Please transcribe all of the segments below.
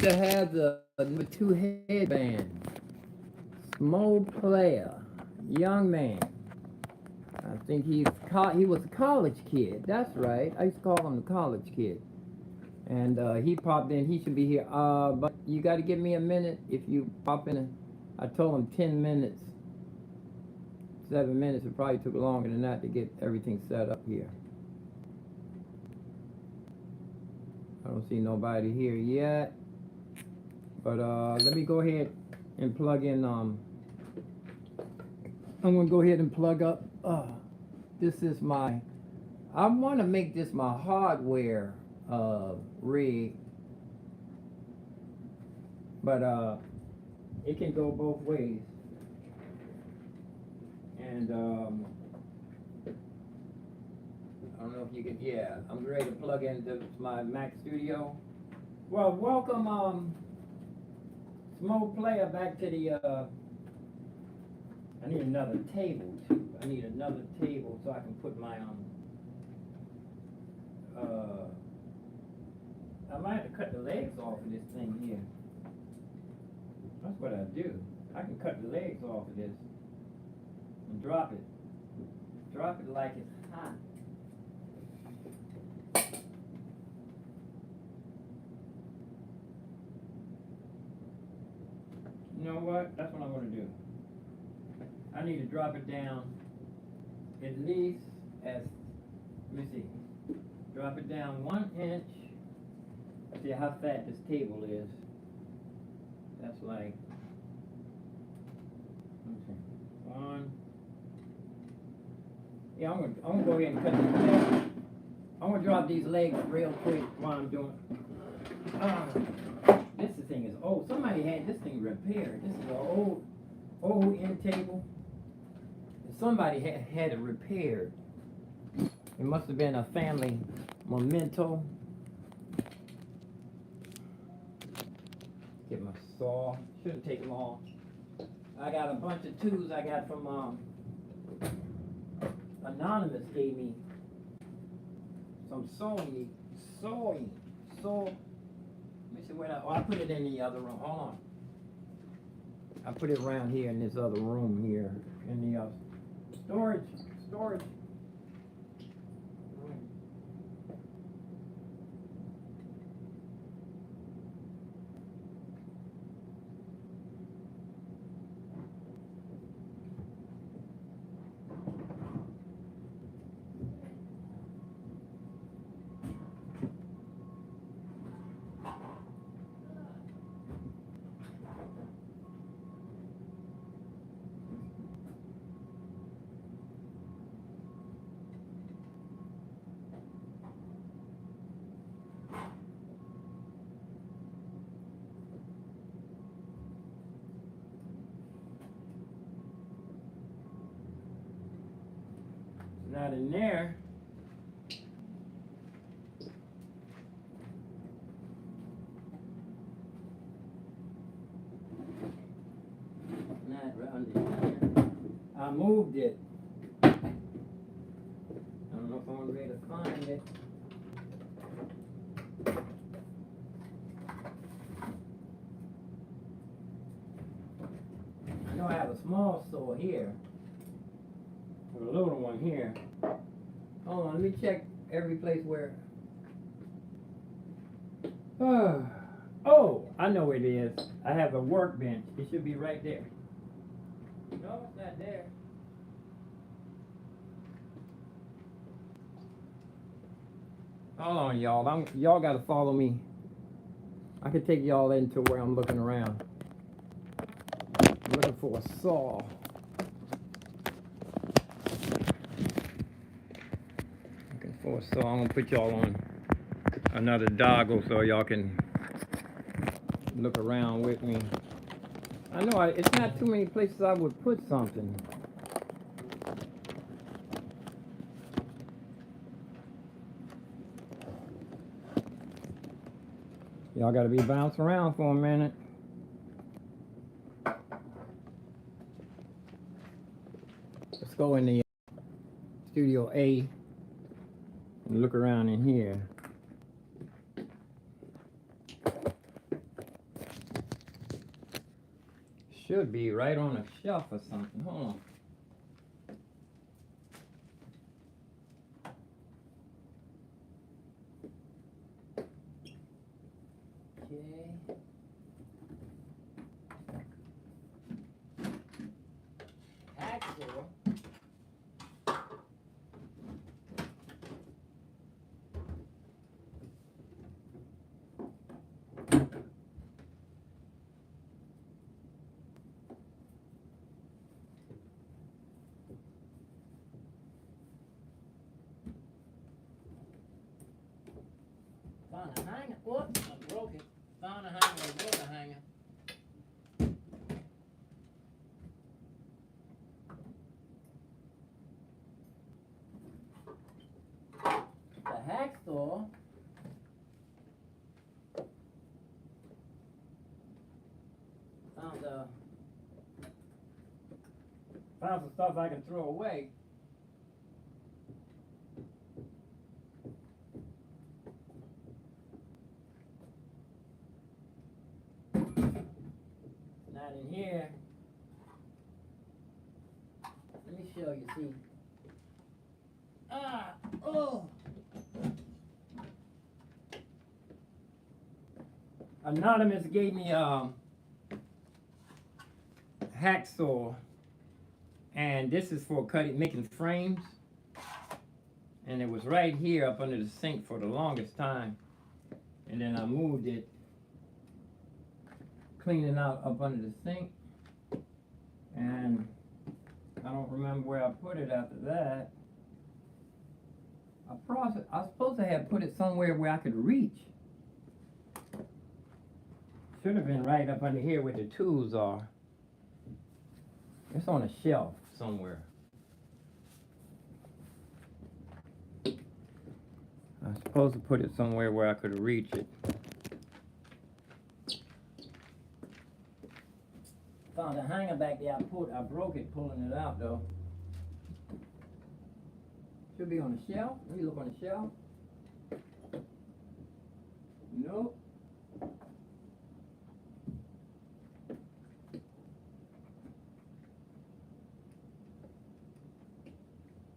to have the number two headband. Small player, young man. I think he was a college kid. That's right. I used to call him the college kid. And he popped in. He should be here. But you got to give me a minute if you pop in. I told him 10 minutes. 7 minutes. It probably took longer than that to get everything set up here. I don't see nobody here yet. But let me go ahead and plug in. I'm going to go ahead and plug up. This is my. I want to make this my hardware rig. But it can go both ways. And I don't know if you can. Yeah, I'm ready to plug into my Mac Studio. Well, welcome, Smoke Player, back to the. I need another table too. I need another table so I can put my I might have to cut the legs off of this thing here. That's what I do. I can cut the legs off of this and drop it. Drop it like it's hot. You know what? That's what I'm going to do. I need to drop it down at least as, let me see, drop it down 1 inch. See how fat this table is. That's like, okay, one. Yeah, I'm gonna go ahead and cut these legs. I'm gonna drop these legs real quick while I'm doing. This thing is old. Somebody had this thing repaired. This is an old end table. Somebody had it repaired. It must have been a family memento. Get my saw. Shouldn't take long. I got a bunch of tools I got from Anonymous gave me some sewing. Let me see where I put it in the other room. Hold on. I put it around here in this other room here in the storage. Not in there. Not around here. I moved it. I don't know if I'm ready to find it. I know I have a small saw here. A little one here. Hold on, let me check every place where. Oh, I know where it is. I have a workbench. It should be right there. No, it's not there. Hold on, y'all. Y'all gotta follow me. I can take y'all into where I'm looking around. I'm looking for a saw. So I'm gonna put y'all on another doggle so y'all can look around with me. I know it's not too many places I would put something. Y'all gotta be bouncing around for a minute. Let's go in the Studio A. Look around in here. should be right on a shelf or something. Hold on. Okay. Axle. Found a hanger. Whoops, I broke it. Found a hanger. I broke a hanger. The hacksaw. Found some stuff I can throw away. Not in here. Let me show you, see. Oh! Anonymous gave me a hacksaw, and this is for making frames. And it was right here up under the sink for the longest time. And then I moved it, cleaning out up under the sink. And I don't remember where I put it after that. I was supposed to have put it somewhere where I could reach. Should have been right up under here where the tools are. It's on a shelf somewhere. I was supposed to put it somewhere where I could reach it. Found a hanger back there. I broke it pulling it out though. Should be on the shelf. Let me look on the shelf. Nope.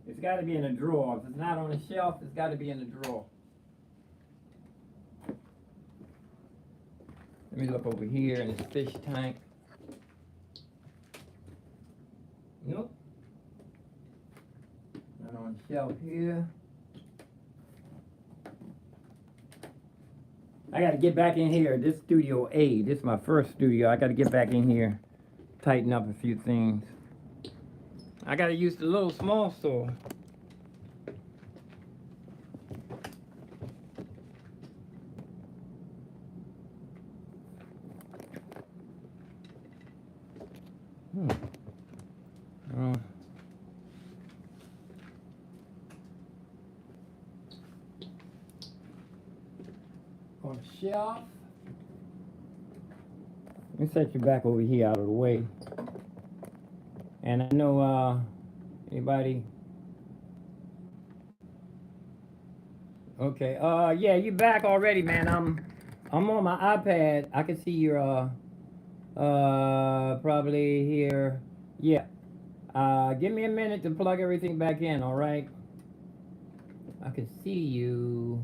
It's got to be in a drawer. If it's not on the shelf, it's got to be in the drawer. Let me look over here in this fish tank. Nope. Not on the shelf here. I got to get back in here. This Studio A. This is my first studio. I got to get back in here, tighten up a few things. I got to use the little small saw. On the shelf. Let me set you back over here out of the way. And I know anybody. Okay, yeah, you back already, man. I'm on my iPad. I can see your probably here. Yeah. Give me a minute to plug everything back in, all right? I can see you.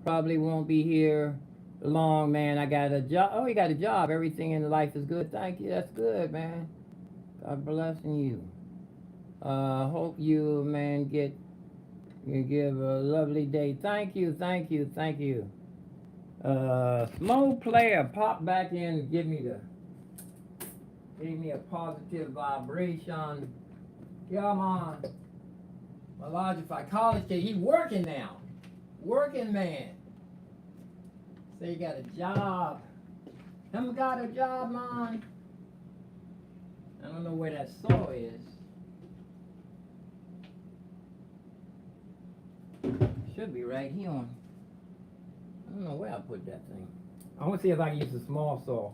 Probably won't be here long, man. I got a job. Oh, you got a job. Everything in life is good. Thank you. That's good, man. God blessing you. Hope you, man, you give a lovely day. Thank you, thank you, thank you. Slow player, pop back in and gave me a positive vibration. Come on. My Logify college kid, he working now. Working man. Say you got a job. Him got a job, man. I don't know where that saw is. Should be right here on. I don't know where I put that thing. I want to see if I can use a small saw.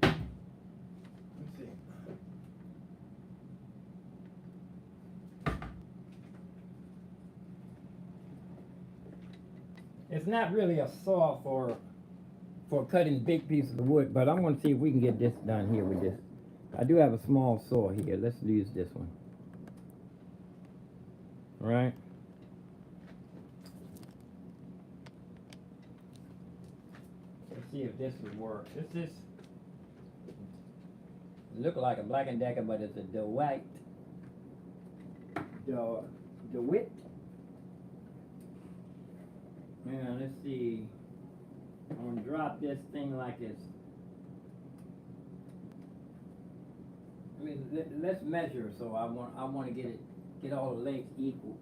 Let's see. It's not really a saw for for cutting big pieces of wood, but I'm going to see if we can get this done here with this. I do have a small saw here. Let's use this one. All right. Let's see if this would work. This is look like a Black and Decker, but it's a DeWitt. DeWitt. Now let's see. I'm gonna drop this thing like this. I mean, let's measure. So I want to get all the legs equal.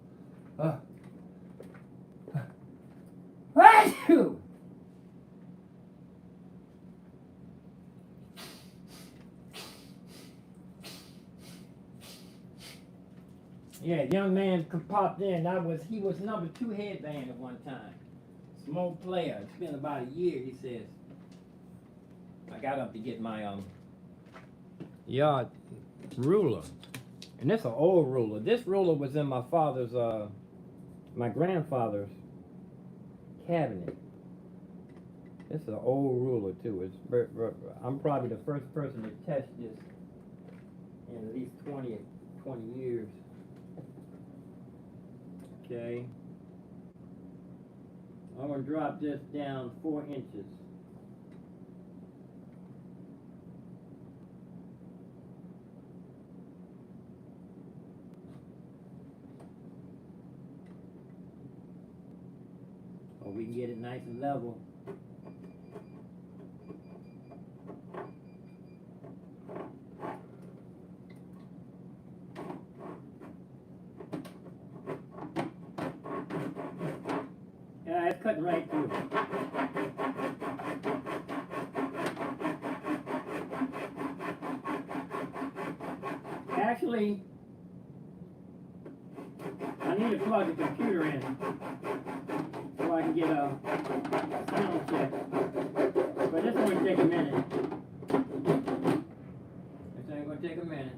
Yeah, young man popped in. He was number 2 headband at one time. Smoke player. It's been about a year, he says. I got up to get my yard ruler. And this is an old ruler. This ruler was in my father's my grandfather's cabinet. This is an old ruler too. It's I'm probably the first person to touch this in at least 20 years. Okay. I'm going to drop this down 4 inches. So we can get it nice and level. Yeah, it's cutting right through. Actually, I need to plug the computer in so I can get a sound check. But this is going to take a minute. This ain't going to take a minute.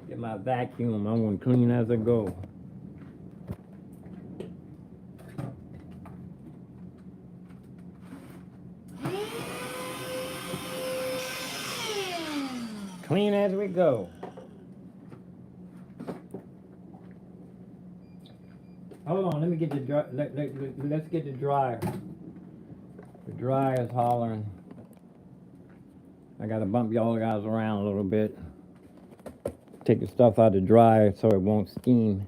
Get my vacuum. I want to clean as I go. Clean as we go. Hold on, let me get the dry. Let's get the dryer. The dryer's hollering. I gotta bump y'all guys around a little bit. Take the stuff out of the dryer so it won't steam.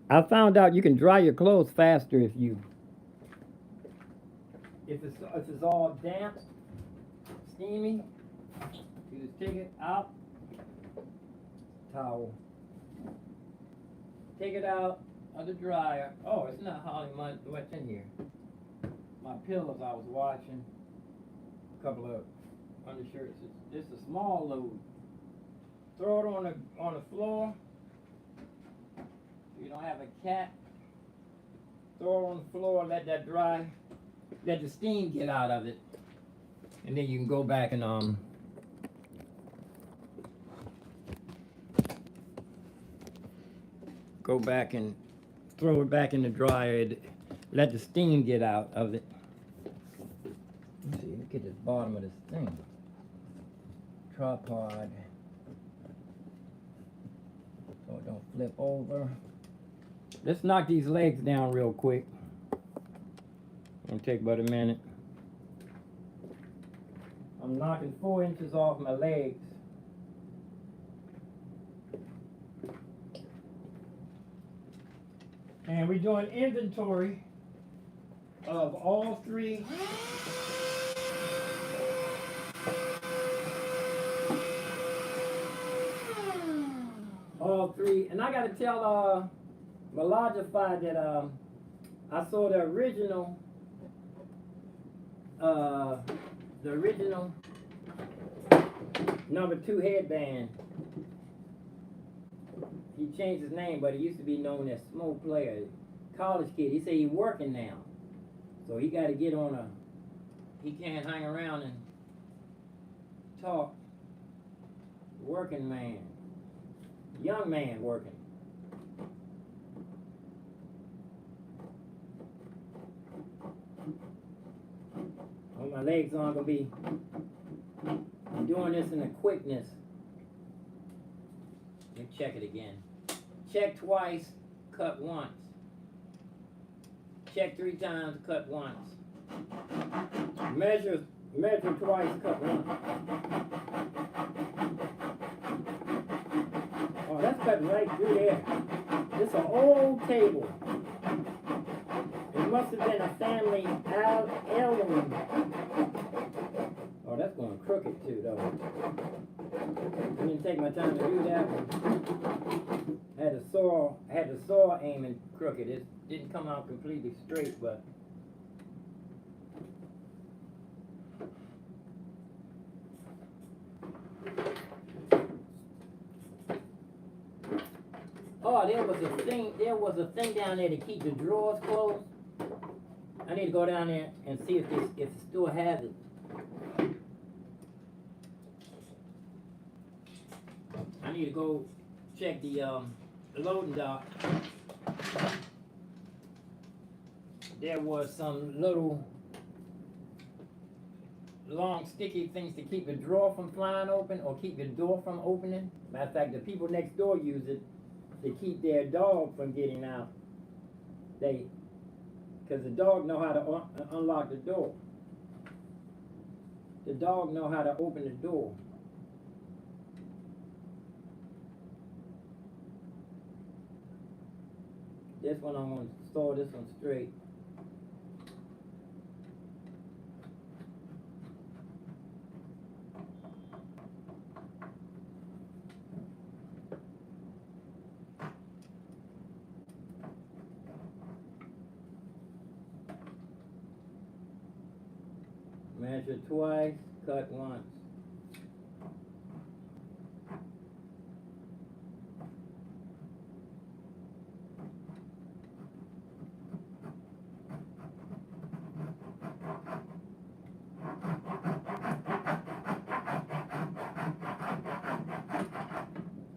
I found out you can dry your clothes faster if it's all damp, steamy. You just take it out, towel. Take it out of the dryer. Oh, it's not hardly much what's in here. My pillows I was washing, a couple of undershirts. This is a small load. Throw it on the floor. If you don't have a cat, throw it on the floor, let that dry, let the steam get out of it, and then you can go back and go back and throw it back in the dryer. Let the steam get out of it. Let's see, look at the bottom of this thing. Tripod. So it don't flip over. Let's knock these legs down real quick. It'll take about a minute. I'm knocking 4 inches off my legs. And we're doing inventory of all 3 and I gotta tell Melodify that I saw the original number 2 headband. He changed his name, but he used to be known as Smoke Player. College kid. He said he's working now. So he got to get on he can't hang around and talk. Working man. Young man working. legs aren't gonna be doing this in a quickness. Let me check it again. Check twice, cut once. Check 3 times, cut once. Measure twice, cut once. Oh, that's cutting right through there. This is an old table. It must have been a family heirloom. Oh, that's going crooked too, though. I didn't take my time to do that one. Had the saw aiming crooked. It didn't come out completely straight, but oh, there was a thing down there to keep the drawers closed. I need to go down there and see if it still has it. I need to go check the loading dock. There was some little long sticky things to keep the drawer from flying open or keep the door from opening. Matter of fact, the people next door use it to keep their dog from getting out. Because the dog know how to unlock the door. The dog know how to open the door. This one I'm going to store this one straight. Measure twice, cut once.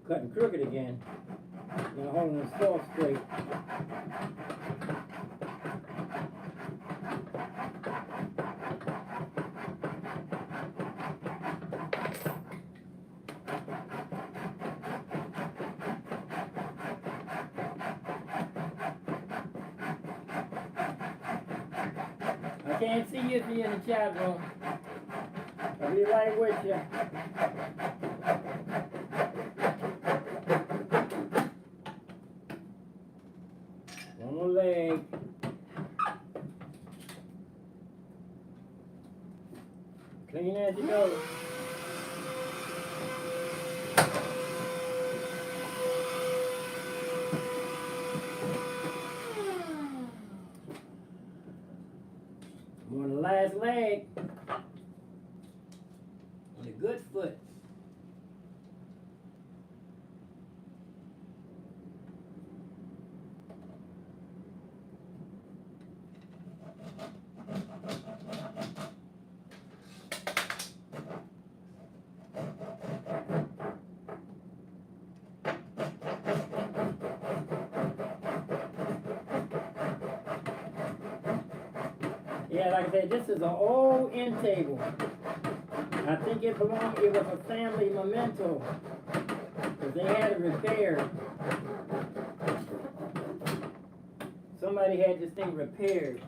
Cutting crooked again. Now holding the saw straight. I can't see you if you're in the chat room. I'll be right with you. One more leg. Clean as you go. On the last leg. On the good foot. Yeah, like I said, this is an old end table. I think it was a family memento. Because they had it repaired. Somebody had this thing repaired.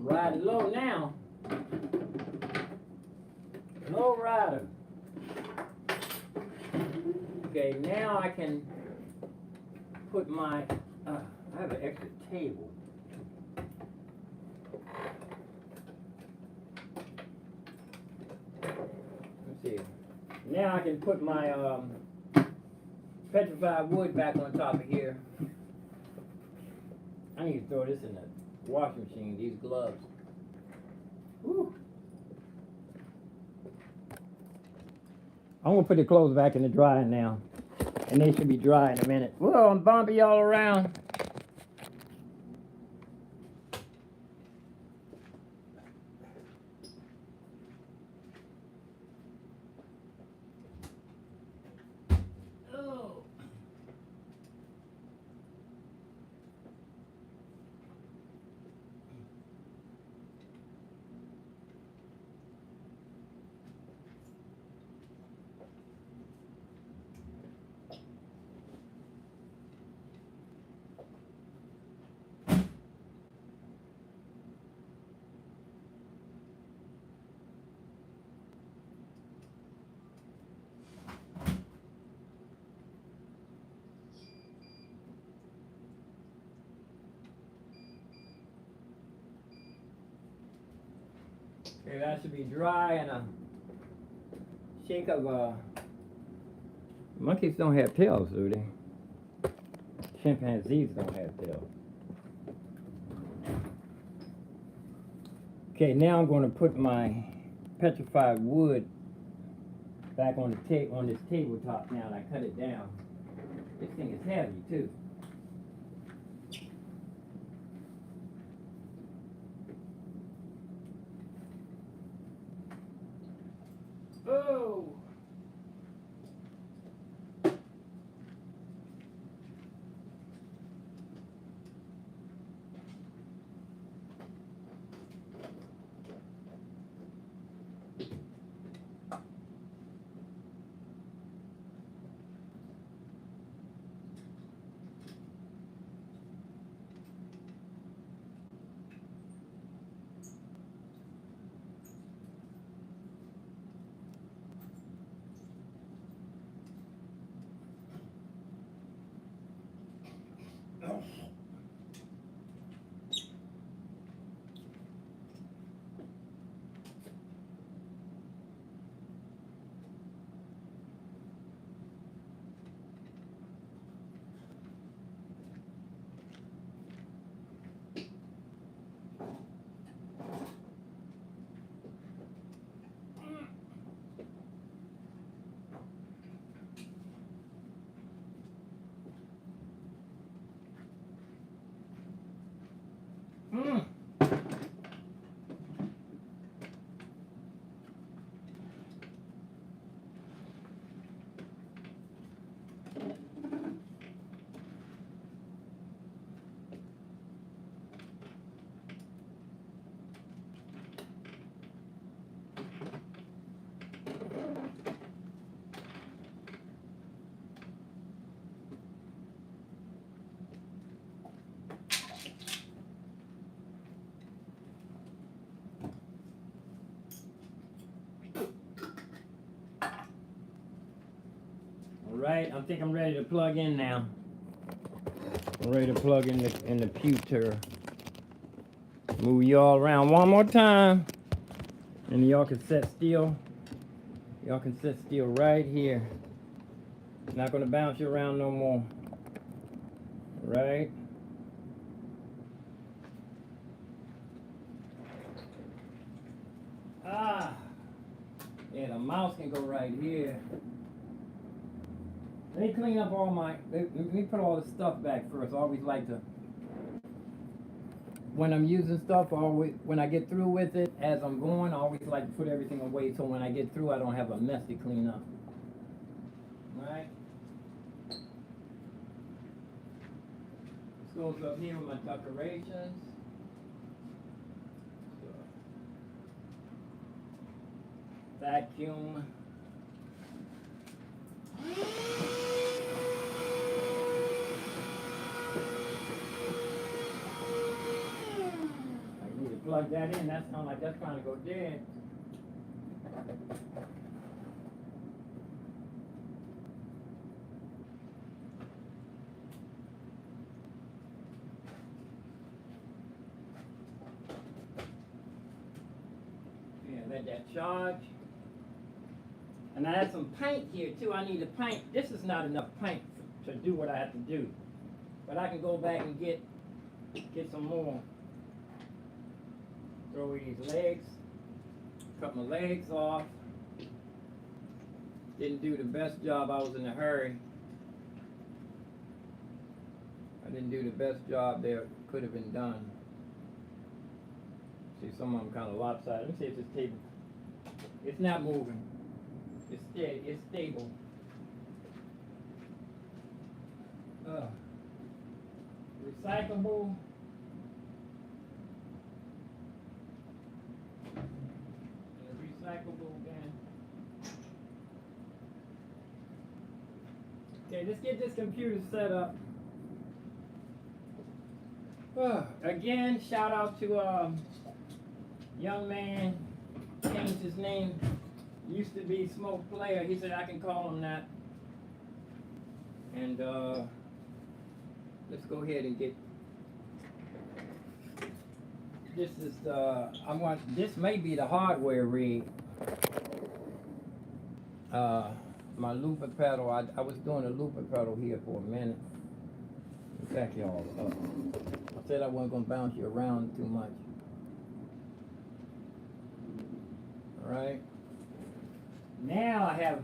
Riding low now. Low rider. Okay, now I can put my, I have an extra table. Let's see. Now I can put my petrified wood back on top of here. I need to throw this in the washing machine, these gloves. Woo. I'm gonna put the clothes back in the dryer now, and they should be dry in a minute. Well, I'm bumpy all around. Oh. Okay, that should be dry, and a shake of monkeys don't have tails, do they? Chimpanzees don't have tails. Okay, now I'm going to put my petrified wood back on this tabletop now, and I cut it down. This thing is heavy too. Oh! Mm. Alright, I think I'm ready to plug in now. I'm ready to plug in the computer. Move y'all around one more time. And y'all can sit still. Y'all can sit still right here. Not gonna bounce you around no more. Right? Ah! Yeah, the mouse can go right here. Let me clean up all my, let me put all the stuff back first. I always like to, when I'm using stuff, when I get through with it, as I'm going, I always like to put everything away so when I get through, I don't have a mess to clean up. Alright? This goes up here with my decorations. Vacuum. Plug that in, that sounds like that's trying to go dead. Yeah, let that charge. And I have some paint here too. I need to paint. This is not enough paint to do what I have to do. But I can go back and get some more. Throw away these legs, cut my legs off, Didn't do the best job. I was in a hurry. I didn't do the best job that could have been done. See, some of them kind of lopsided. Let me see if this table. It's not moving. It's steady. It's stable. Recyclable. Recyclable again. Okay, let's get this computer set up. Again, shout out to young man, changed his name. Used to be Smoke Player. He said I can call him that. And let's go ahead and get. This is this may be the hardware rig. My looper pedal. I was doing a looper pedal here for a minute. Back y'all up. I said I wasn't gonna bounce you around too much. All right. Now I have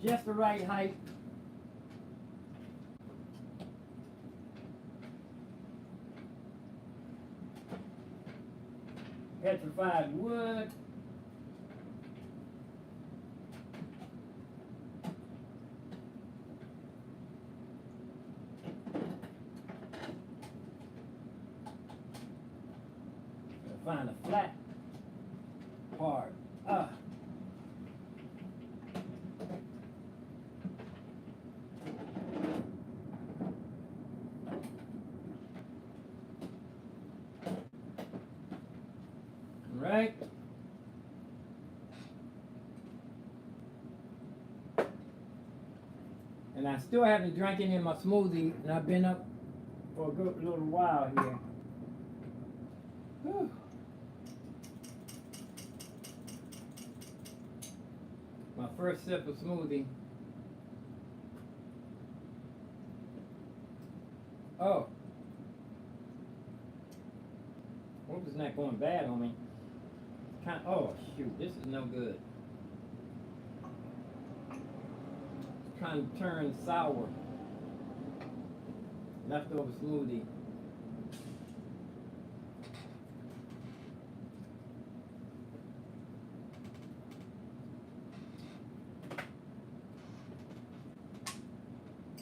just the right height. Petrified wood. Find a flat part. Right. And I still haven't drank any of my smoothie, and I've been up for a good little while here. Whew. My first sip of smoothie. Oh. Hope it's not going bad on me. Oh shoot, this is no good. It's trying to turn sour. Leftover smoothie.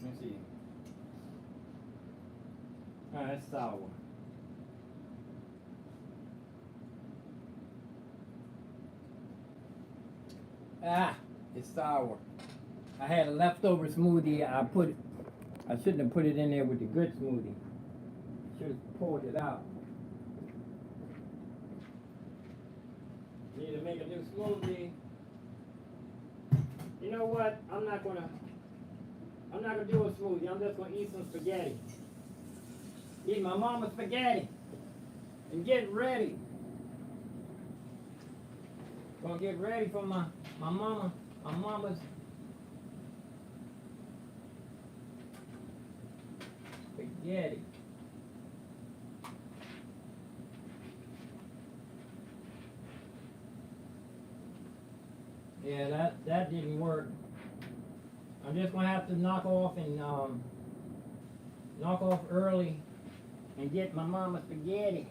Let's see. Alright, that's sour. It's sour. I had a leftover smoothie. I shouldn't have put it in there with the good smoothie. Should have poured it out. Need to make a new smoothie. You know what? I'm not gonna do a smoothie. I'm just gonna eat some spaghetti. Eat my mama's spaghetti and get ready. Gonna get ready for my mama's spaghetti. Yeah, that didn't work. I'm just gonna have to knock off early and get my mama's spaghetti.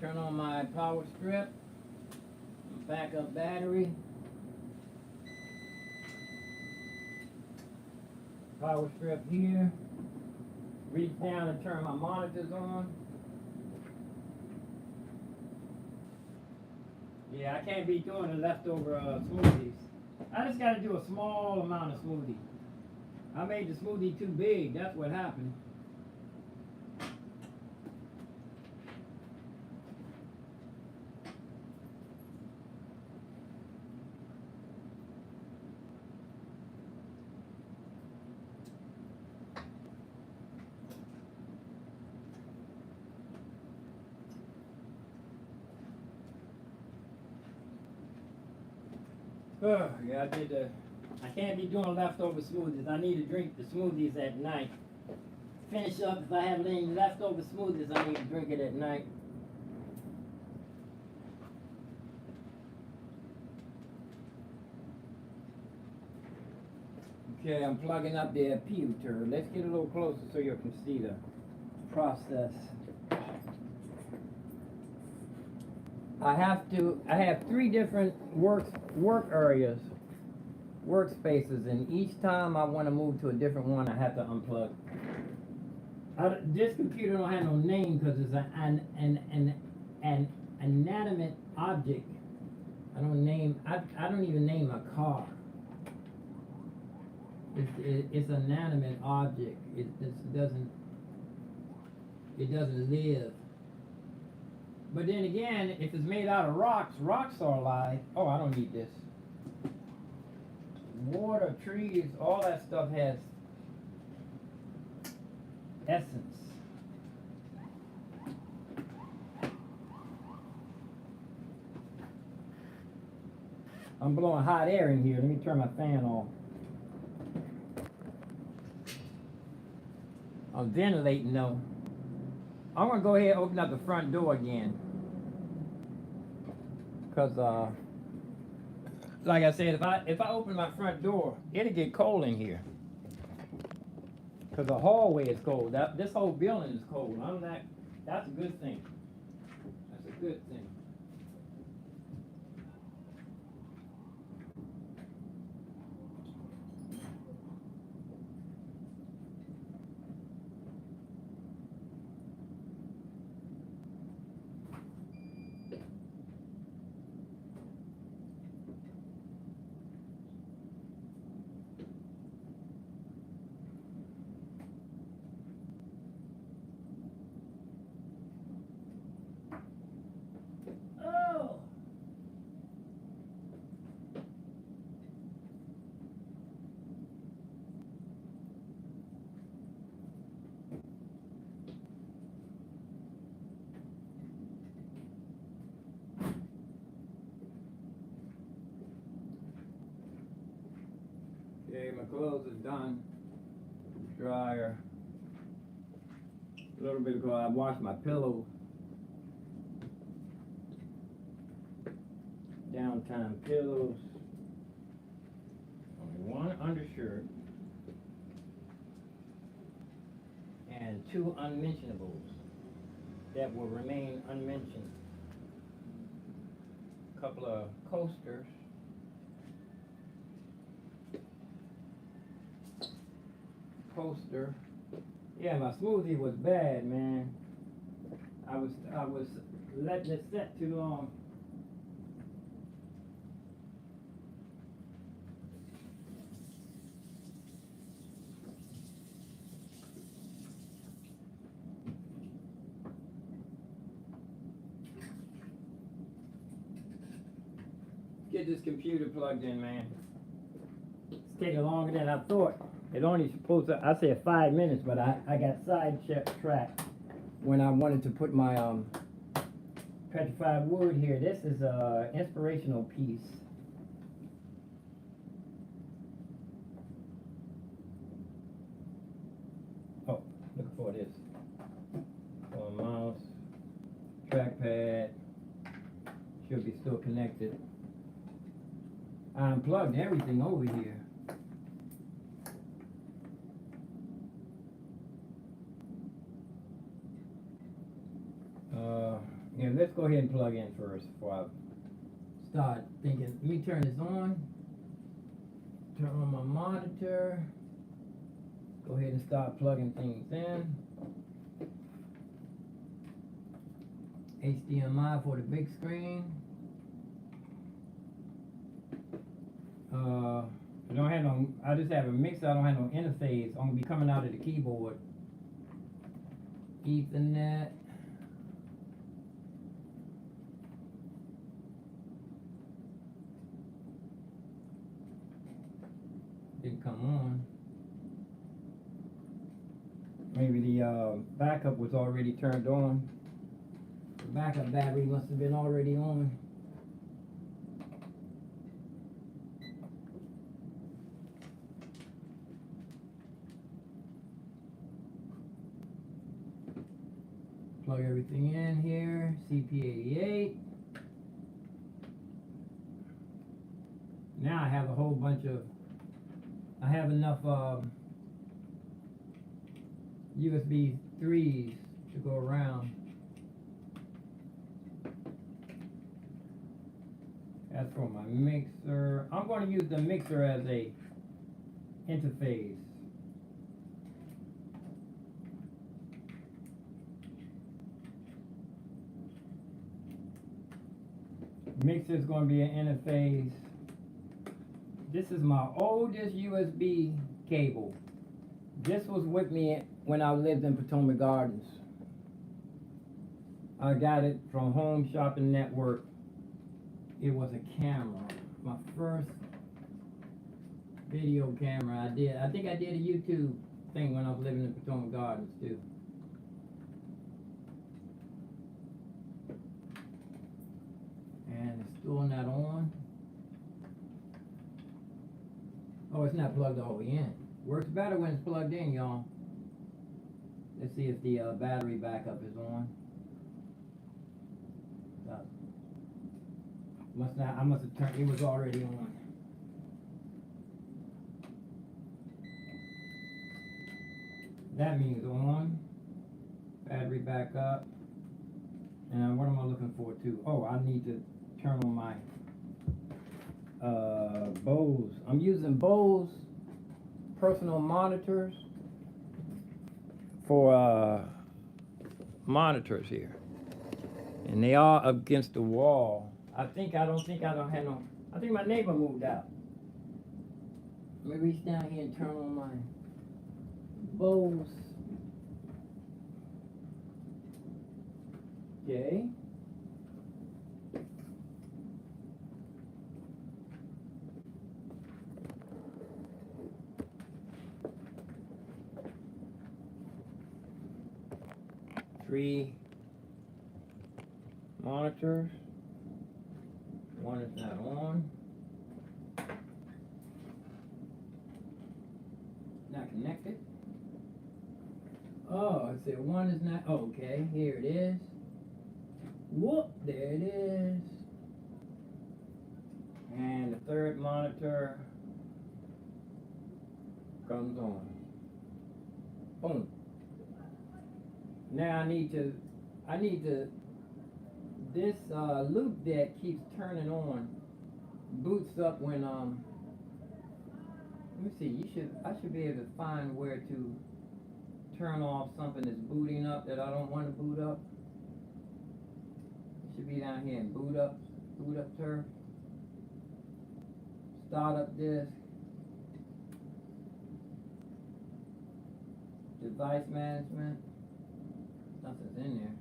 Turn on my power strip. Backup battery. Power strip here. Reach down and turn my monitors on. Yeah, I can't be doing the leftover smoothies. I just got to do a small amount of smoothie. I made the smoothie too big. That's what happened. Yeah, I can't be doing leftover smoothies. I need to drink the smoothies at night. Finish up. If I have any leftover smoothies, I need to drink it at night. Okay, I'm plugging up the computer. Let's get a little closer so you can see the process. I have three different work areas, workspaces, and each time I want to move to a different one, I have to unplug. This computer don't have no name because it's an inanimate object. I don't even name a car. It's an inanimate object. It doesn't live. But then again, if it's made out of rocks, rocks are alive. Oh, I don't need this. Water, trees, all that stuff has essence. I'm blowing hot air in here. Let me turn my fan off. I'm ventilating though. I'm gonna go ahead and open up the front door again. Cause like I said, if I open my front door, it'll get cold in here. Cause the hallway is cold. This whole building is cold. That's a good thing. That's a good thing. Okay, my clothes are done. Dryer. A little bit ago, I washed my pillows. Downtime pillows. Only one undershirt. And two unmentionables that will remain unmentioned. A couple of coasters. Poster. Yeah, my smoothie was bad, man. I was letting it set too long. Get this computer plugged in, man. It's taking longer than I thought. It only supposed to, I said 5 minutes, but I got sidetracked when I wanted to put my petrified wood here. This is a inspirational piece. Oh, look for this. On mouse, trackpad, should be still connected. I unplugged everything over here. Yeah, let's go ahead and plug in first before I start thinking. Let me turn this on. Turn on my monitor. Go ahead and start plugging things in. HDMI for the big screen. I don't have no. I just have a mixer. I don't have no interface. I'm gonna be coming out of the keyboard. Ethernet. Didn't come on. Maybe the backup was already turned on. The backup battery must have been already on. Plug everything in here. CP88. Now I have a whole bunch of I have enough USB 3s to go around. As for my mixer, I'm going to use the mixer as a interface. Mixer is going to be an interface. This is my oldest USB cable. This was with me when I lived in Potomac Gardens. I got it from Home Shopping Network. It was a camera. My first video camera I did. I think I did a YouTube thing when I was living in Potomac Gardens too. And it's still not on. Oh, it's not plugged all the way in. Works better when it's plugged in, y'all. Let's see if the battery backup is on. I must have turned, it was already on. That means on. Battery backup. And what am I looking for too? Oh, I need to turn on my Bose. I'm using Bose personal monitors for monitors here, and they are against the wall. I think I don't have no. I think my neighbor moved out. Let me reach down here and turn on my Bose. Okay. Three monitors. One is not on. Not connected. Oh, I said one is not. Oh, okay, here it is. Whoop, there it is. And the third monitor comes on. Boom. Now I need to, this loop deck keeps turning on, boots up when, let me see, I should be able to find where to turn off something that's booting up that I don't want to boot up. It should be down here in boot up turf, startup disk, device management. Nothing's in there.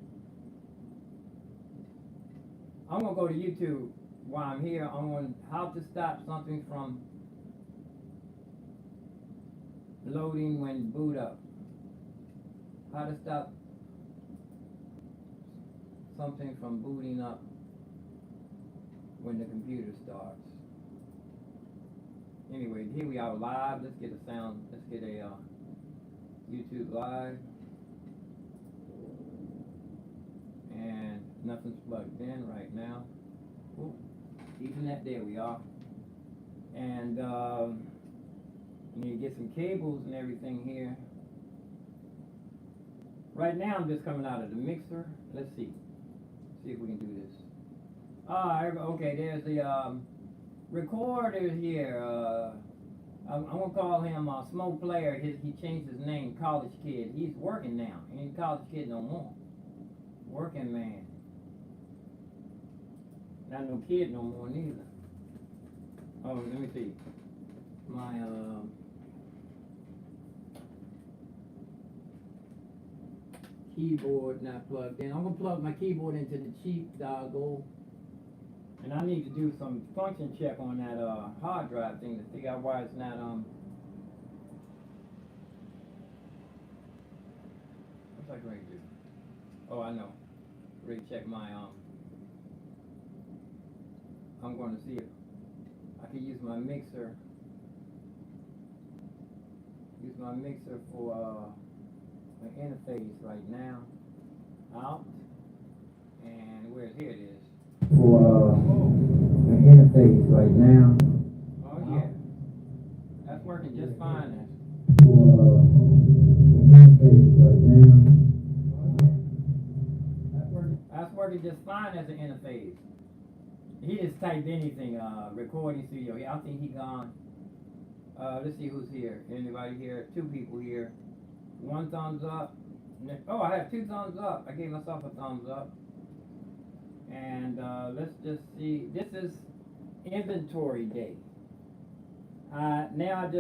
I'm gonna go to YouTube while I'm here. I'm on how to stop something from loading when boot up. How to stop something from booting up when the computer starts. Anyway, here we are live. Let's get a sound. Let's get a YouTube live. And nothing's plugged in right now. Ooh, Ethernet, there we are. And you need to get some cables and everything here. Right now I'm just coming out of the mixer. Let's see. See if we can do this. Okay, there's the recorder here. I'm gonna call him Smoke Player. He changed his name, College Kid. He's working now. He ain't College Kid no more. Working man. Not no kid no more neither. Oh, let me see. My keyboard not plugged in. I'm gonna plug my keyboard into the cheap dongle. And I need to do some function check on that hard drive thing to figure out why it's not what's I going to do? Oh, I know. Recheck my I'm going to see if I can use my mixer. Use my mixer for my interface right now. Out. And here it is. For my interface right now. Oh yeah. That's working just find it. That's working just fine as an interface. He just typed anything, recording studio. Yeah, I think he gone. Let's see who's here. Anybody here? Two people here. One thumbs up. Oh, I have two thumbs up. I gave myself a thumbs up. And let's just see. This is inventory day. Now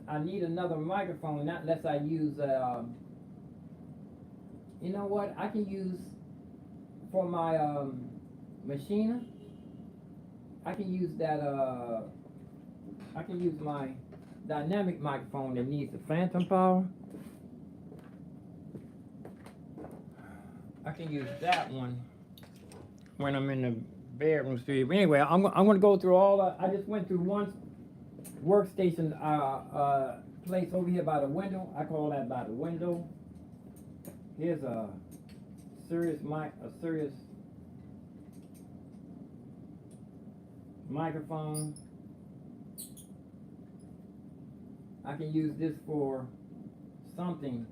I need another microphone, not unless I use you know what, I can use for my machine. I can use that I can use my dynamic microphone that needs the phantom power. I can use that one when I'm in the bedroom studio. But anyway, I'm going to go through all I just went through one workstation place over here by the window. I call that by the window. Here's a serious microphone. I can use this for something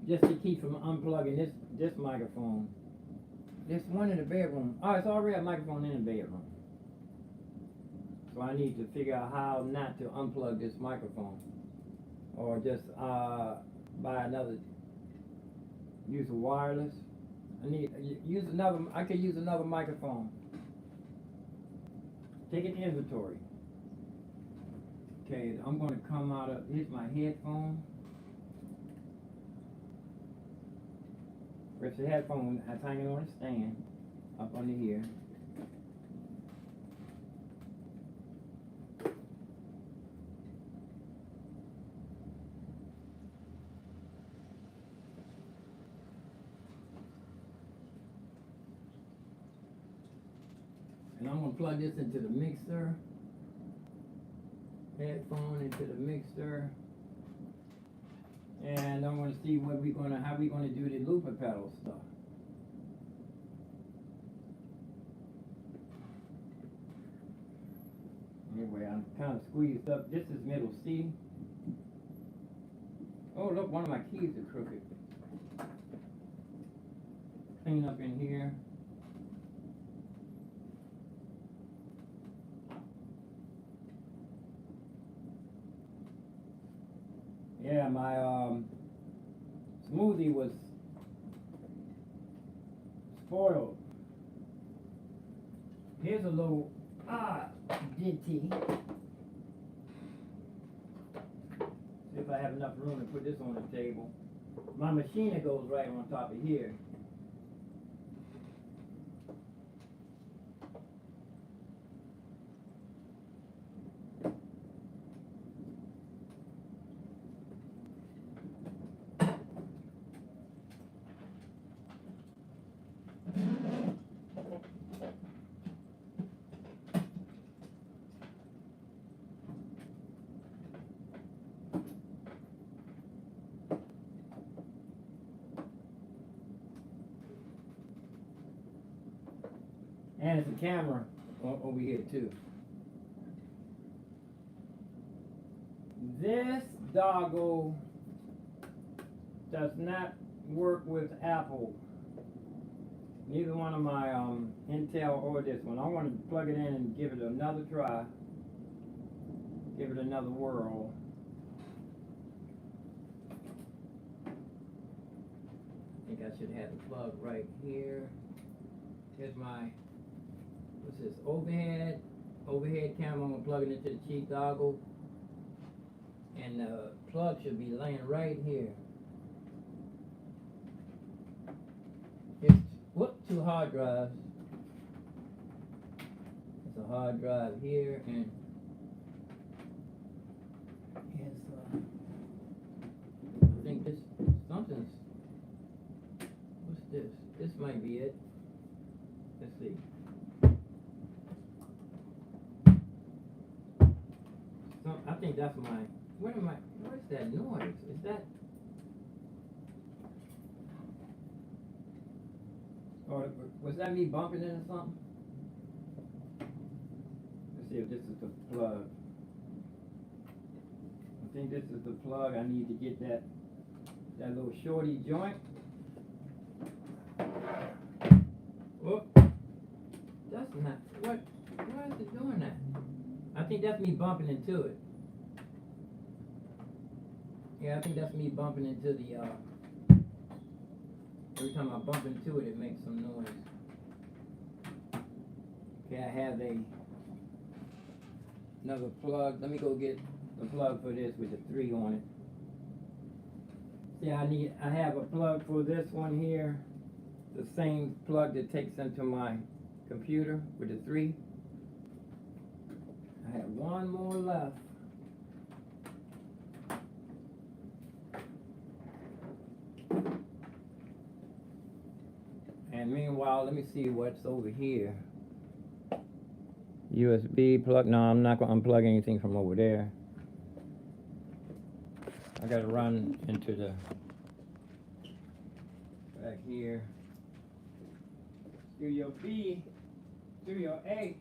just to keep from unplugging this microphone. There's one in the bedroom. Oh, it's already a microphone in the bedroom. So I need to figure out how not to unplug this microphone. Or just buy another, use a wireless. I could use another microphone. Take an inventory. Okay, I'm going to come out of, here's my headphone. Press the headphone, I hang it on a stand, up under here. And I'm going to plug this into the mixer. Headphone into the mixer. And I'm going to see how we're going to do the looper pedal stuff. Anyway, I'm kind of squeezed up. This is middle C. Oh, look, one of my keys are crooked. Clean up in here. Yeah, my smoothie was spoiled. Here's a little ditty. See if I have enough room to put this on the table. My machine goes right on top of here. And it's a camera over here too. This doggle does not work with Apple. Neither one of my Intel or this one. I want to plug it in and give it another try. Give it another whirl. I think I should have the plug right here. Here's my, what's this, overhead camera. I'm going to plug it into the cheek doggle. And the plug should be laying right here. Here's, two hard drives. There's a hard drive here, and here's, I think this, something's, what's this? This might be it. Let's see. I think that's my, where's that noise? Is that, or was that me bumping into something? Let's see if this is the plug. think this is the plug. I need to get that little shorty joint. Whoop. That's not, why is it doing that? I think that's me bumping into it. Yeah, I think that's me bumping into the, every time I bump into it, it makes some noise. Okay, I have another plug. Let me go get the plug for this with the 3 on it. See, I have a plug for this one here. The same plug that takes into my computer with the 3. I have one more left. And meanwhile, let me see what's over here. USB plug. No, I'm not going to unplug anything from over there. I got to run into the back here. Studio B, Studio A.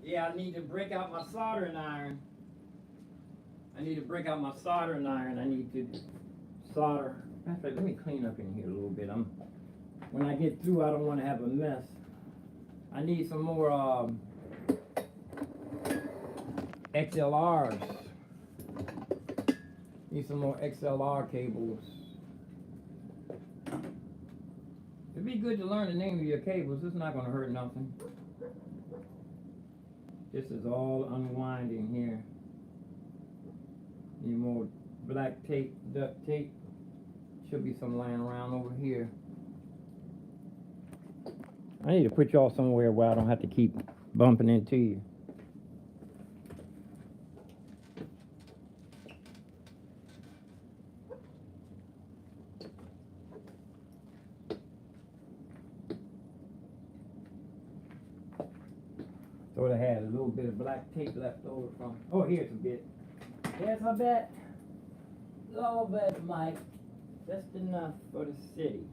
Yeah, I need to break out my soldering iron. I need to solder. In fact, let me clean up in here a little bit. When I get through, I don't want to have a mess. I need some more XLRs. Need some more XLR cables. It'd be good to learn the name of your cables. It's not going to hurt nothing. This is all unwinding here. Need more black tape, duct tape. Should be some lying around over here. I need to put y'all somewhere where I don't have to keep bumping into you. Sort of had a little bit of black tape left over from. Oh, here's a bit. There's a bit. Little bit, Mike. Just enough for the city.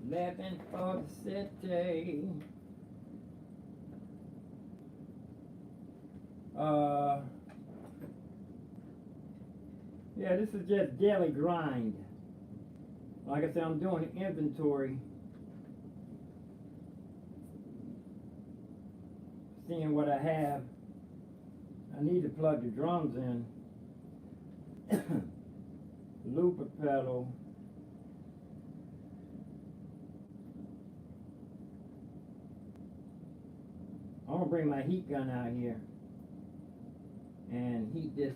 Living for the city. Yeah, this is just daily grind. Like I said, I'm doing an inventory. Seeing what I have. I need to plug the drums in. Looper pedal. I'm gonna bring my heat gun out here and heat this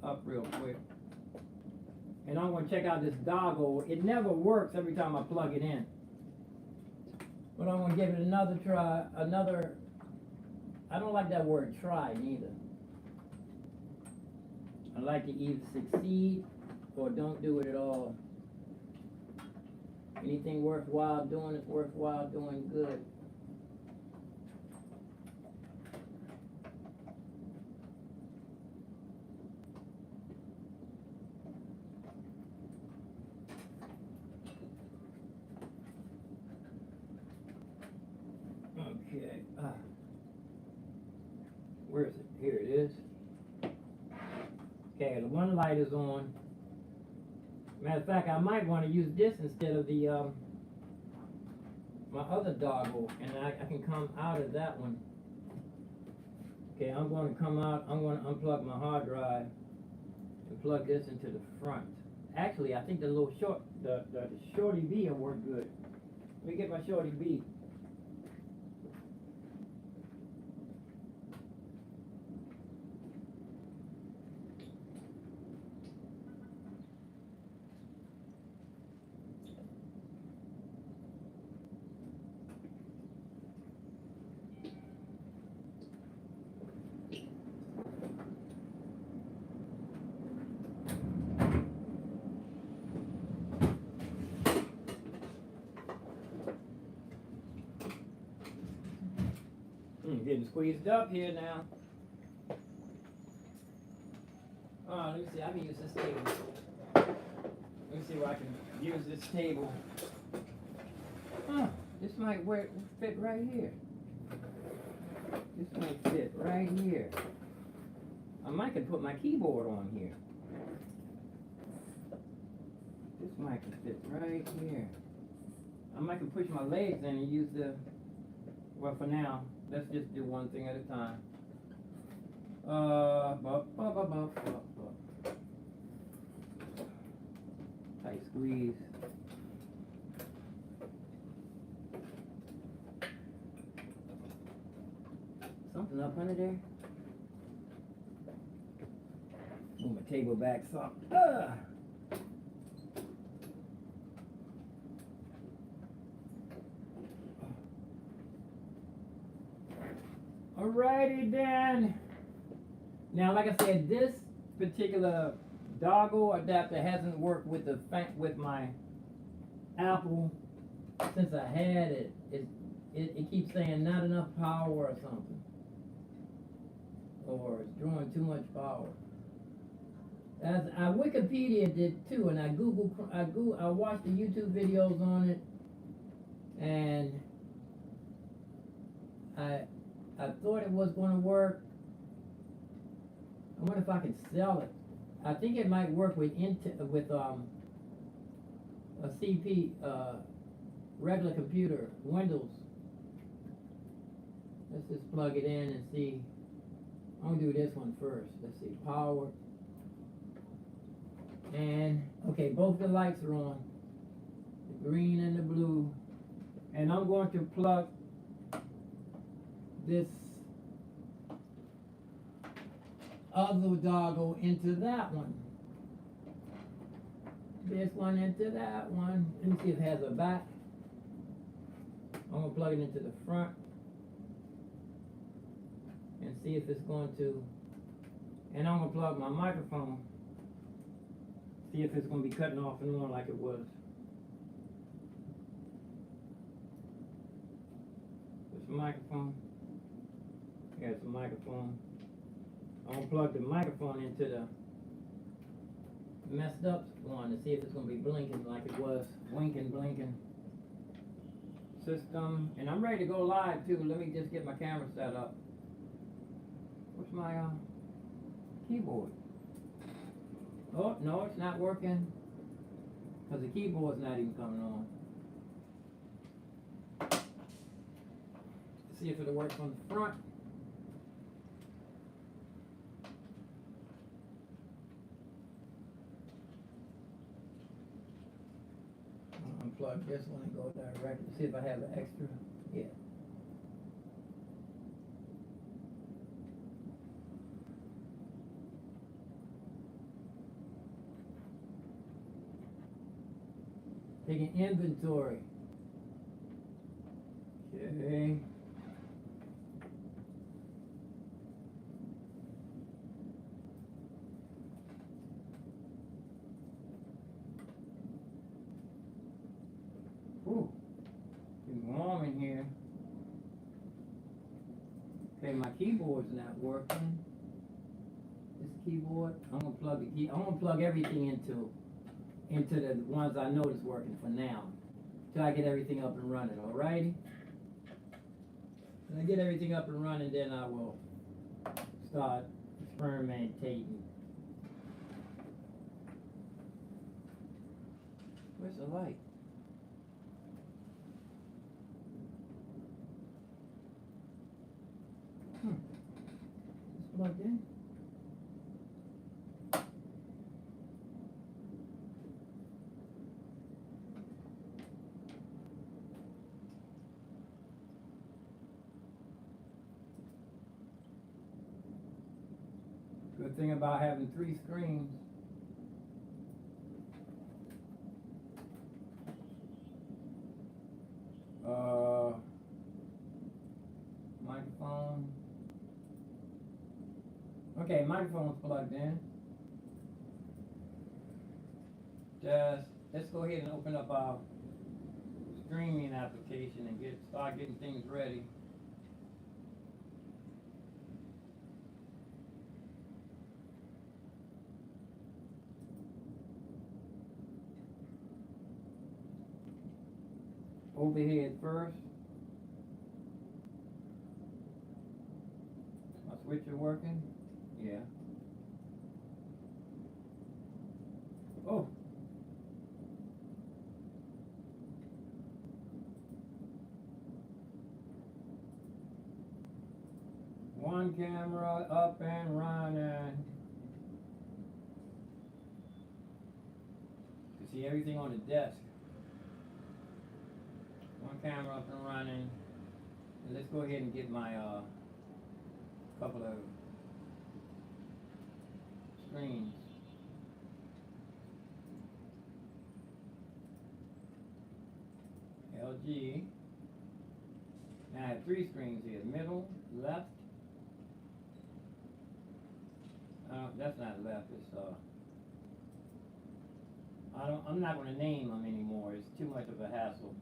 up real quick. And I'm gonna check out this doggle. It never works every time I plug it in. But I'm gonna give it another try, I don't like that word try neither. I like to either succeed or don't do it at all. Anything worthwhile doing is worthwhile doing good. Okay. Where is it? Here it is. Okay, the one light is on. Matter of fact, I might want to use this instead of the my other doggle, and I can come out of that one. Okay, I'm going to come out. I'm going to unplug my hard drive and plug this into the front. Actually, I think the little the shorty B will work good. Let me get my shorty B. Getting squeezed up here now. Let me see. I can use this table. Let me see where I can use this table. This might fit right here. This might fit right here. I might could put my keyboard on here. This might could fit right here. I might could push my legs in and use the. Well, for now, let's just do one thing at a time. Tight squeeze. Something up under there. Move my table back some. Alrighty then. Now, like I said, this particular dongle adapter hasn't worked with with my Apple since I had it. It keeps saying not enough power or something, or it's drawing too much power. As I Wikipedia did too, and I watched the YouTube videos on it, and I thought it was going to work. I wonder if I can sell it. I think it might work with a CP regular computer, Windows. Let's just plug it in and see. I'm gonna do this one first. Let's see, power. And okay, both the lights are on, the green and the blue. And I'm going to plug this other dongle into that one. This one into that one. Let me see if it has a back. I'm gonna plug it into the front and see if it's going to. And I'm gonna plug my microphone. See if it's gonna be cutting off and on like it was. There's a microphone. Here's the microphone. I'm gonna plug the microphone into the messed up one to see if it's gonna be blinking like it was. Blinking. System. And I'm ready to go live too. Let me just get my camera set up. What's my keyboard? Oh, no, it's not working. Because the keyboard's not even coming on. Let's see if it'll work from the front. Unplug this one and go directly. See if I have an extra. Yeah. Taking inventory. Okay. Ooh, it's warm in here. Okay, my keyboard's not working. This keyboard, I'm gonna plug the key. I'm gonna plug everything into the ones I know is working for now, till I get everything up and running. Alrighty. When I get everything up and running, then I will start experimenting. Where's the light? It's plugged in. Good thing about having 3 screens. Microphone. Okay, microphone's plugged in. Let's go ahead and open up our streaming application and start getting things ready. Overhead first. My switcher working? Yeah. Oh. One camera up and running. You see everything on the desk. One camera up and running. And let's go ahead and get my couple of screens. LG. Now I have 3 screens here. Middle, left. That's not left. It's I'm not going to name them anymore. It's too much of a hassle.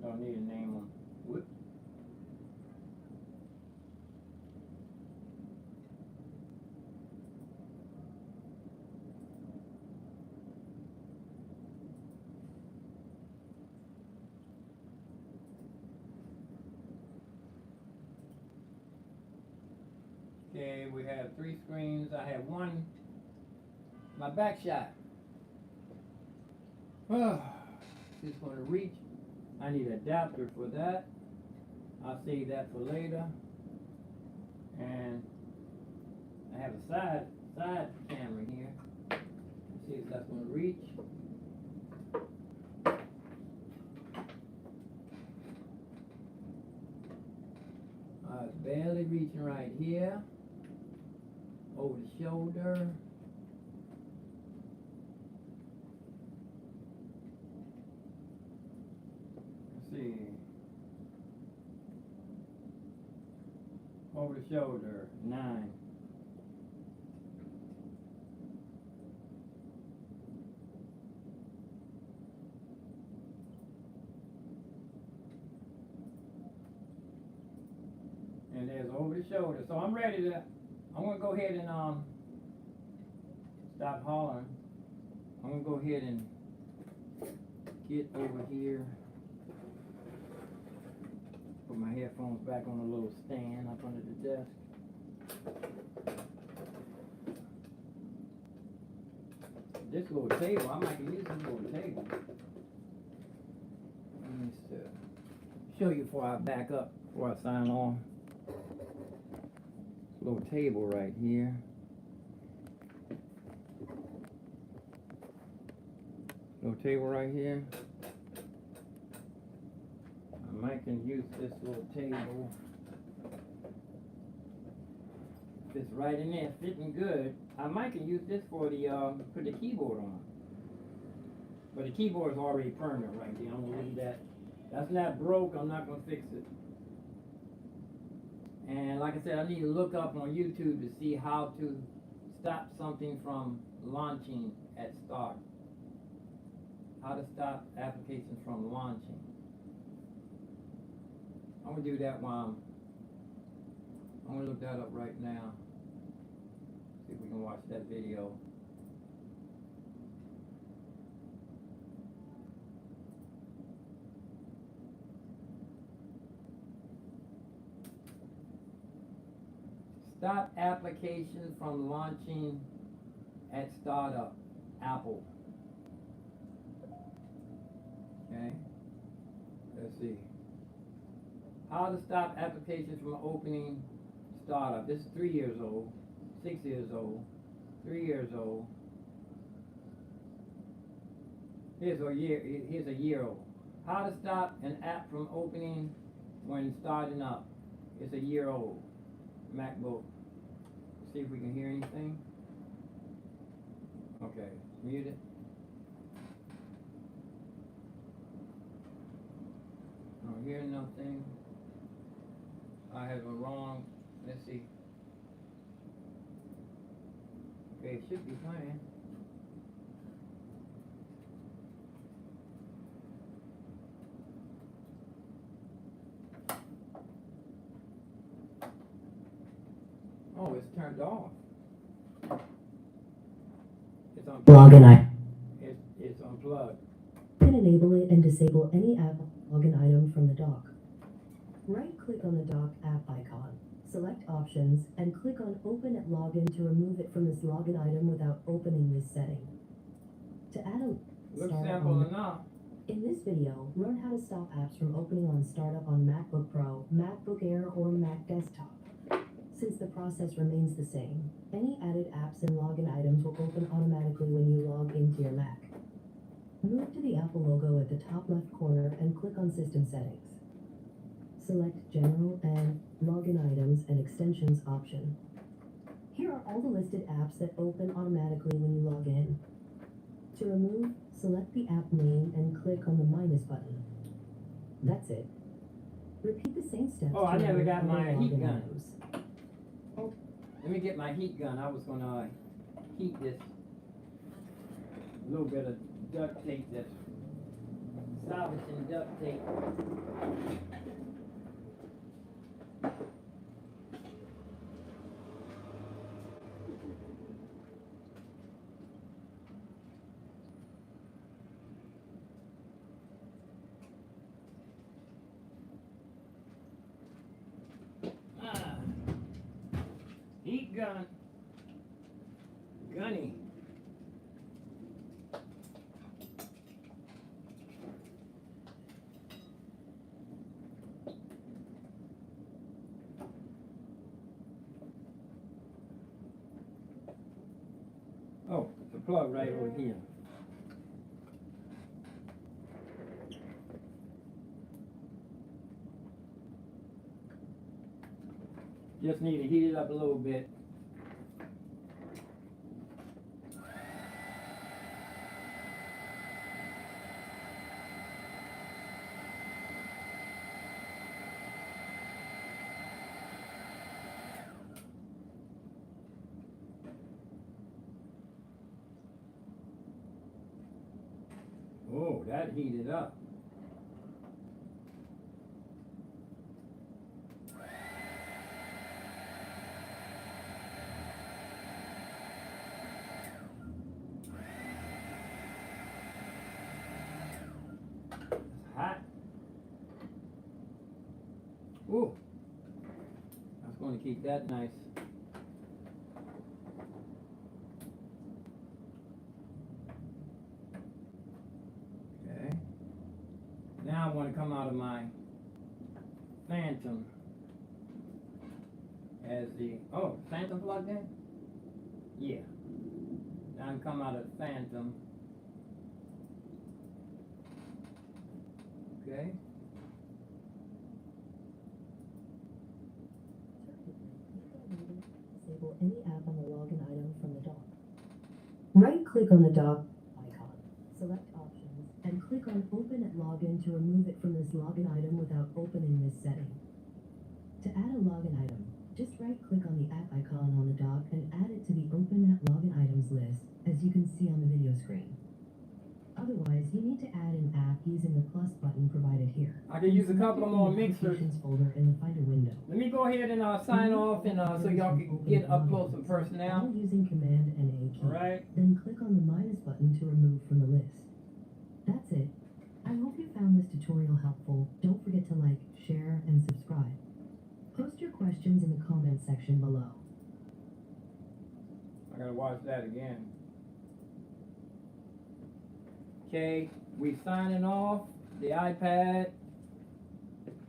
Don't need to name them. Whoop. Okay, we have 3 screens. I have one. My back shot. Just going to reach. I need an adapter for that. I'll save that for later. And I have a side camera here. Let's see if that's going to reach. It's barely reaching right here. Over the shoulder. See, over the shoulder, 9. And there's over the shoulder. So I'm ready to, I'm going to go ahead and stop hollering. I'm going to go ahead and get over here. Put my headphones back on a little stand up under the desk. This little table, I might use this little table. Let me show you before I back up, before I sign on. Little table right here. Little table right here. I might can use this little table. Fits right in there, fitting good. I might can use this for the put the keyboard on. But the keyboard is already permanent right there. I'm gonna leave that. That's not broke. I'm not gonna fix it. And like I said, I need to look up on YouTube to see how to stop something from launching at start. How to stop applications from launching. I'm gonna do that while I'm gonna look that up right now. See if we can watch that video. Stop application from launching at startup, Apple. Okay, let's see. How to stop applications from opening startup. This is 3 years old, 6 years old, 3 years old. Here's a year old. How to stop an app from opening when starting up. It's a year old MacBook. See if we can hear anything. Okay, mute it. I don't hear nothing. I have a wrong. Let's see. Okay, it should be playing. Oh, it's turned off. It's unplugged. Login. It's unplugged. You can enable it and disable any app login item from the dock. Right-click on the dock app icon, select Options, and click on Open at Login to remove it from this login item without opening this setting. To add a Looks startup simple on enough. In this video, learn how to stop apps from opening on startup on MacBook Pro, MacBook Air, or Mac Desktop. Since the process remains the same, any added apps and login items will open automatically when you log into your Mac. Move to the Apple logo at the top left corner and click on System Settings. Select General and Login Items and Extensions option. Here are all the listed apps that open automatically when you log in. To remove, select the app name and click on the minus button. That's it. Repeat the same steps. Oh, I never got my heat login gun. items. Let me get my heat gun. I was gonna heat this little bit of duct tape that's salvaging duct tape. Heat gun. Gunny. Oh, it's a plug right over here. Just need to heat it up a little bit. Oh, that heated up. Hot. Ooh, I was going to keep that nice. Okay. Now I want to come out of my Phantom as the Phantom plugged in? Yeah. Now I come out of Phantom. Okay. Disable any app on the login item from the dock. Right-click on the dock icon, select Options, and click on Open at Login to remove it from this login item without opening this setting. To add a login item, just right-click on the app icon on the dock and add it to the Open at Login Items list, as you can see on the video screen. Otherwise, you need to add an app using the plus button provided here. I can use a couple of more mixers. Applications folder in the Finder window. Let me go ahead and sign off, and so y'all can get up close and personal. All using Command and A key. All right. Then click on the minus button to remove from the list. That's it. I hope you found this tutorial helpful. Don't forget to like, share, and subscribe. Post your questions in the comment section below. I gotta watch that again. Okay, we signing off the iPad,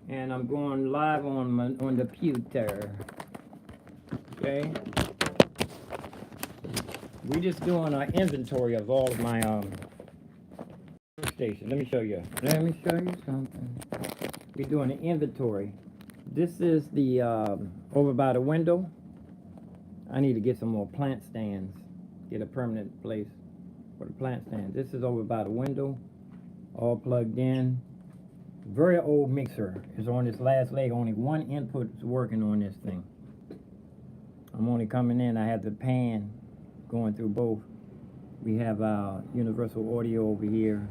and I'm going live on the computer. Okay, we just doing an inventory of all of my workstation. Let me show you. Let me show you something. We're doing an inventory. This is the over by the window. I need to get some more plant stands. Get a permanent place for the plant stands. This is over by the window, all plugged in. Very old mixer. It's on this last leg. Only one input is working on this thing. I'm only coming in. I have the pan going through both. We have our universal audio over here,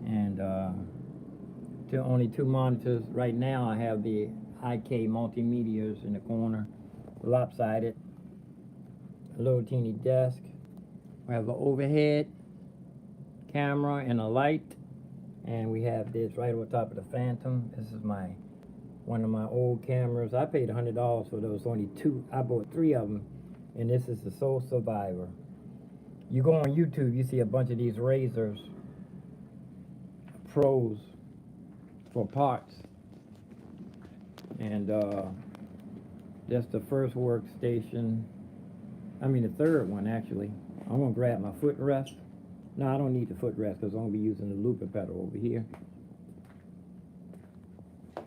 and only two monitors right now. I have the IK multimedias in the corner, lopsided, a little teeny desk. We have an overhead camera and a light, and we have this right over top of the Phantom. This is one of my old cameras. I paid $100 for those. Only two. I bought 3 of them, and this is the Sole Survivor. You go on YouTube, you see a bunch of these razors, pros for parts, and that's the first workstation. I mean the third one actually. I'm gonna grab my footrest. No, I don't need the footrest because I'm gonna be using the looper pedal over here.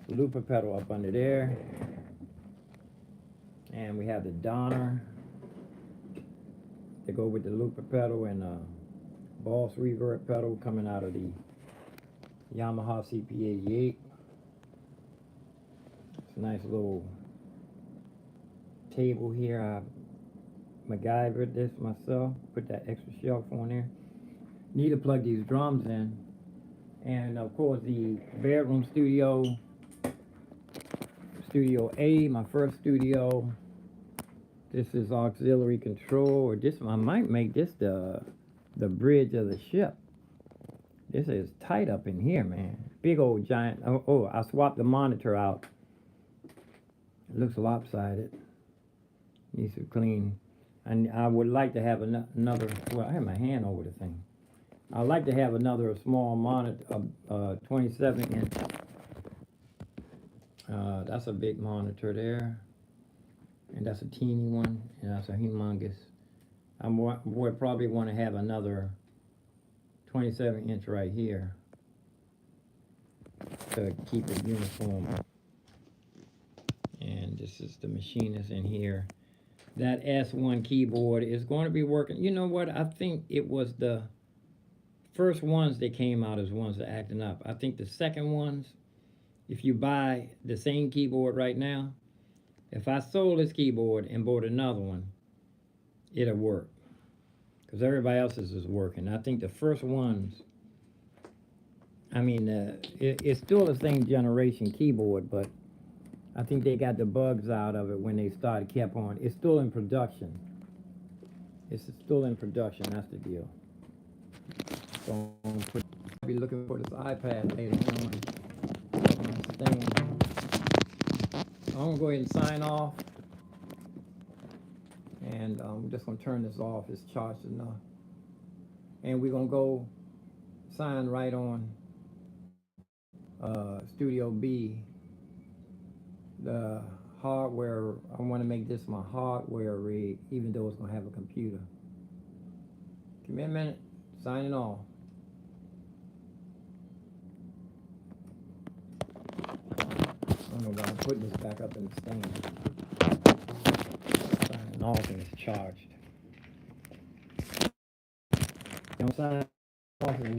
The looper pedal up under there, and we have the Donner to go with the looper pedal, and Boss reverb pedal coming out of the Yamaha CP88. It's a nice little table here. I MacGyvered this myself, put that extra shelf on there. Need to plug these drums in, and of course the bedroom studio, Studio A, my first studio. This is auxiliary control, or this I might make this the bridge of the ship. This is tight up in here, man. Big old giant. Oh, I swapped the monitor out. It looks lopsided. Needs to clean. And I would like to have another. Well, I have my hand over the thing. I'd like to have another small monitor, 27-inch. That's a big monitor there. And that's a teeny one, and that's a humongous. I would probably want to have another 27-inch right here to keep it uniform. And this is the machinist in here. That S1 keyboard is going to be working. You know what? I think it was the first ones that came out as ones that acting up. I think the second ones, if you buy the same keyboard right now, if I sold this keyboard and bought another one, it'll work. Because everybody else's is working. I think the first ones, I mean, it's still the same generation keyboard, but I think they got the bugs out of it when they kept on. It's still in production. It's still in production, that's the deal. So I'll be looking for this iPad later on. I'm gonna go ahead and sign off, and I'm just gonna turn this off. It's charged enough, and we're gonna go sign right on Studio B. The hardware, I want to make this my hardware rig, even though it's gonna have a computer. Give me a minute. Signing off. I don't know why I'm putting this back up in the stand. Signing off and it's charged. Don't sign off and